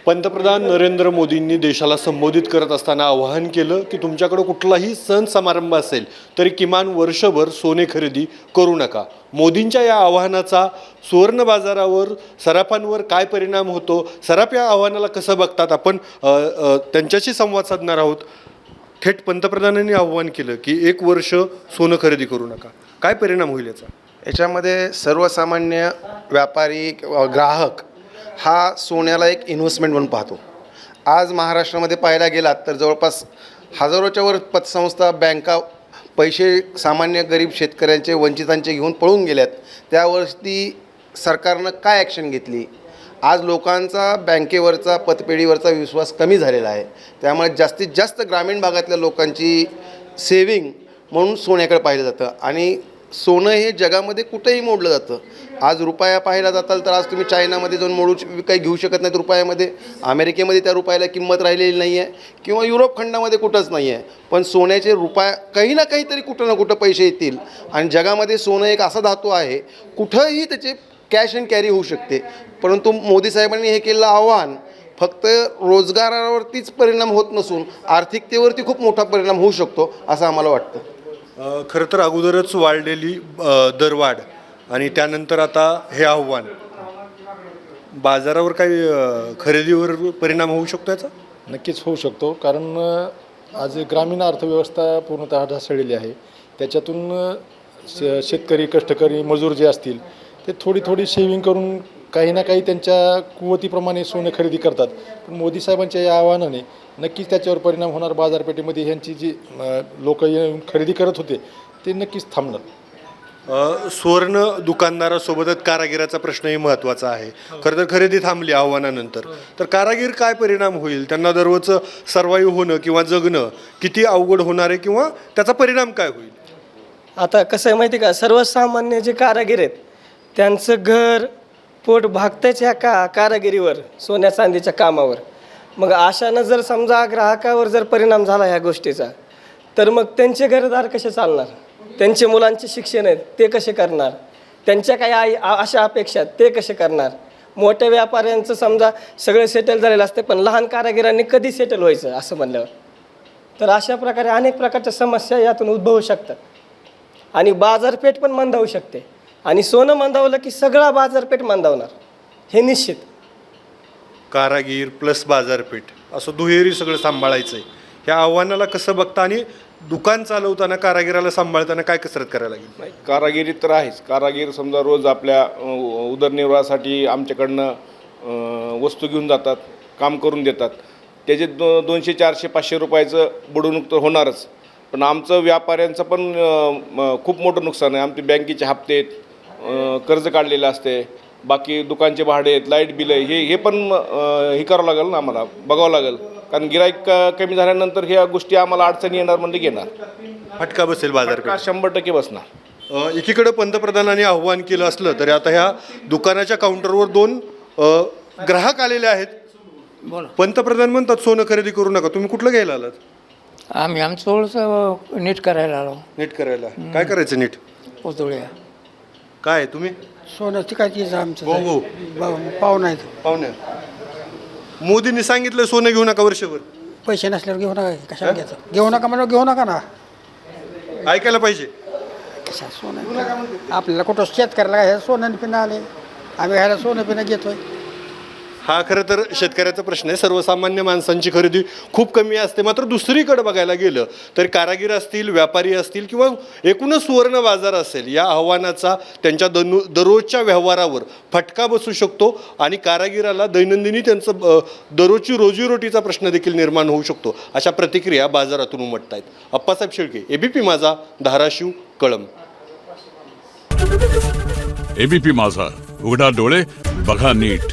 पंतप्रधान नरेंद्र मोदींनी देशाला संबोधित करत असताना आवाहन केलं की तुमच्याकडे कुठलाही सण समारंभ असेल तरी किमान वर्षभर सोने खरेदी करू नका. मोदींच्या या आवाहनाचा सुवर्ण बाजारावर सराफांवर काय परिणाम होतो, सराफ या आव्हानाला कसं बघतात, आपण त्यांच्याशी संवाद साधणार आहोत. थेट पंतप्रधानांनी आवाहन केलं की 1 वर्ष सोनं खरेदी करू नका. काय परिणाम होईल याचा? याच्यामध्ये सर्वसामान्य व्यापारी ग्राहक हा सोन्याला एक इन्व्हेस्टमेंट म्हणून पाहतो. आज महाराष्ट्रामध्ये पाहायला गेलात तर जवळपास हजारोच्या वर पतसंस्था, बँका पैसे सामान्य गरीब शेतकऱ्यांचे, वंचितांचे घेऊन पळून गेल्यात. त्यावरती सरकारनं काय ॲक्शन घेतली? आज लोकांचा बँकेवरचा, पतपेढीवरचा विश्वास कमी झालेला आहे. त्यामुळे जास्तीत जास्त ग्रामीण भागातल्या लोकांची सेविंग म्हणून सोन्याकडे पाहिलं जातं आणि सोनं हे जगामध्ये कुठेही मोडलं जातं. आज रुपया पाहायला जाताल तर आज तुम्ही चायनामध्ये जाऊन काही घेऊ शकत नाहीत रुपयामध्ये. अमेरिकेमध्ये त्या रुपयाला किंमत राहिलेली नाही आहे किंवा युरोप खंडामध्ये कुठंच नाही आहे. पण सोन्याचे रुपया काही ना काहीतरी कुठं ना कुठं पैसे येतील आणि जगामध्ये सोनं एक असा धातू आहे कुठंही त्याचे कॅश अँड कॅरी होऊ शकते. परंतु मोदी साहेबांनी हे केलेलं आव्हान फक्त रोजगारावरतीच परिणाम होत नसून आर्थिकतेवरती खूप मोठा परिणाम होऊ शकतो असं आम्हाला वाटतं. खरं तर अगोदरच वाढलेली दरवाढ आणि त्यानंतर आता हे आव्हान बाजारावर काही खरेदीवर परिणाम होऊ शकतो याचा? नक्कीच होऊ शकतो, कारण आज ग्रामीण अर्थव्यवस्था पूर्णतः ढासळलेली आहे. त्याच्यातून शेतकरी, कष्टकरी, मजूर जे असतील ते थोडी सेव्हिंग करून काही ना काही त्यांच्या कुवतीप्रमाणे सोनं खरेदी करतात. पण मोदी साहेबांच्या या आव्हानाने नक्कीच त्याच्यावर परिणाम होणार. बाजारपेठेमध्ये ह्यांची जी लोक खरेदी करत होते ते नक्कीच थांबणार. सुवर्ण दुकानदारासोबतच कारागिराचा प्रश्नही महत्त्वाचा आहे. खरं तर खरेदी थांबली आव्हानानंतर तर कारागीर काय परिणाम होईल? त्यांना दररोज सर्वाईव्ह होणं किंवा जगणं किती अवघड होणार आहे किंवा त्याचा परिणाम काय होईल? आता कसं आहे माहिती का, सर्वसामान्य जे कारागीर आहेत त्यांचं घर पोट भागतंच ह्या कारागिरीवर, सोन्या चांदीच्या कामावर. मग अशानं जर समजा ग्राहकावर जर परिणाम झाला ह्या गोष्टीचा तर मग त्यांचे घरदार कसे चालणार? त्यांचे मुलांचे शिक्षण आहेत ते कसे करणार? त्यांच्या काही अशा अपेक्षा आहेत ते कसे करणार? मोठ्या व्यापाऱ्यांचं समजा सगळं सेटल झालेलं असते पण लहान कारागिरांनी कधी सेटल व्हायचं असं म्हणल्यावर? तर अशा प्रकारे अनेक प्रकारच्या समस्या यातून उद्भवू शकतात आणि बाजारपेठ पण मंदावू शकते. आणि सोनं मंदावलं की सगळा बाजारपेठ मंदावणार हे निश्चित. कारागीर प्लस बाजारपेठ असं दुहेरी सगळं सांभाळायचं आहे. ह्या आव्हानाला कसं बघता आणि दुकान चालवताना कारागिराला सांभाळताना काय कसरत करायला लागेल? नाही, कारागिरी तर आहेच. कारागीर समजा रोज आपल्या उदरनिर्वाहासाठी आमच्याकडनं वस्तू घेऊन जातात, काम करून देतात. त्याचे 200, 400, 500 रुपयाचं बुडवणूक तर होणारच. पण आमचं व्यापाऱ्यांचं पण खूप मोठं नुकसान आहे. आमचे बँकेचे हप्ते आहेत, कर्ज काढलेलं असते, बाकी दुकानचे भाडे आहेत, लाईट बिल आहे, हे पण हे करावं लागेल ना, आम्हाला बघावं लागेल. कारण गिराईक कमी झाल्यानंतर ह्या गोष्टी आम्हाला अडचणी येणार म्हणजे घेणार. फटका बसेल बाजारपेठ 100% बसणार. एकीकडे पंतप्रधानांनी आव्हान केलं असलं तरी आता ह्या दुकानाच्या काउंटरवर 2 ग्राहक आलेले आहेत. पंतप्रधान म्हणतात सोनं खरेदी करू नका. तुम्ही कुठलं घ्यायला आलात? आम्ही आमचं थोडंसं नीट करायला आलो. नीट करायला काय करायचं? नीट पोतोळ्या काय तुम्ही? सोनं तिकायचं आमचं हो पाहुणा आहेत. पाहुण्या मोदींनी सांगितलं सोनं घेऊ नका वर्षभर. पैसे नसल्यावर घेऊ नका. कशाला घ्यायचं? घेऊ नका म्हणून घेऊ नका ना. ऐकायला पाहिजे. कशा सोनं आपल्याला कुठं शेतकऱ्याला काय सोनं पिणं आले, आम्ही ह्याला सोनं पिणं घेतोय. हा खरं तर शेतकऱ्याचा प्रश्न आहे. सर्वसामान्य माणसांची खरेदी खूप कमी असते. मात्र दुसरीकडे बघायला गेलं तर कारागीर असतील, व्यापारी असतील किंवा एकूणच सुवर्ण बाजार असेल, या आव्हानाचा त्यांच्या दररोजच्या व्यवहारावर फटका बसू शकतो आणि कारागिराला दैनंदिनी त्यांचं दररोजची रोजीरोटीचा प्रश्न देखील निर्माण होऊ शकतो. अशा प्रतिक्रिया बाजारातून उमटत आहेत. अप्पासाहेब शेळके, एबीपी माझा, धाराशिव, कळंब. एबीपी माझा, उघडा डोळे बघा नीट.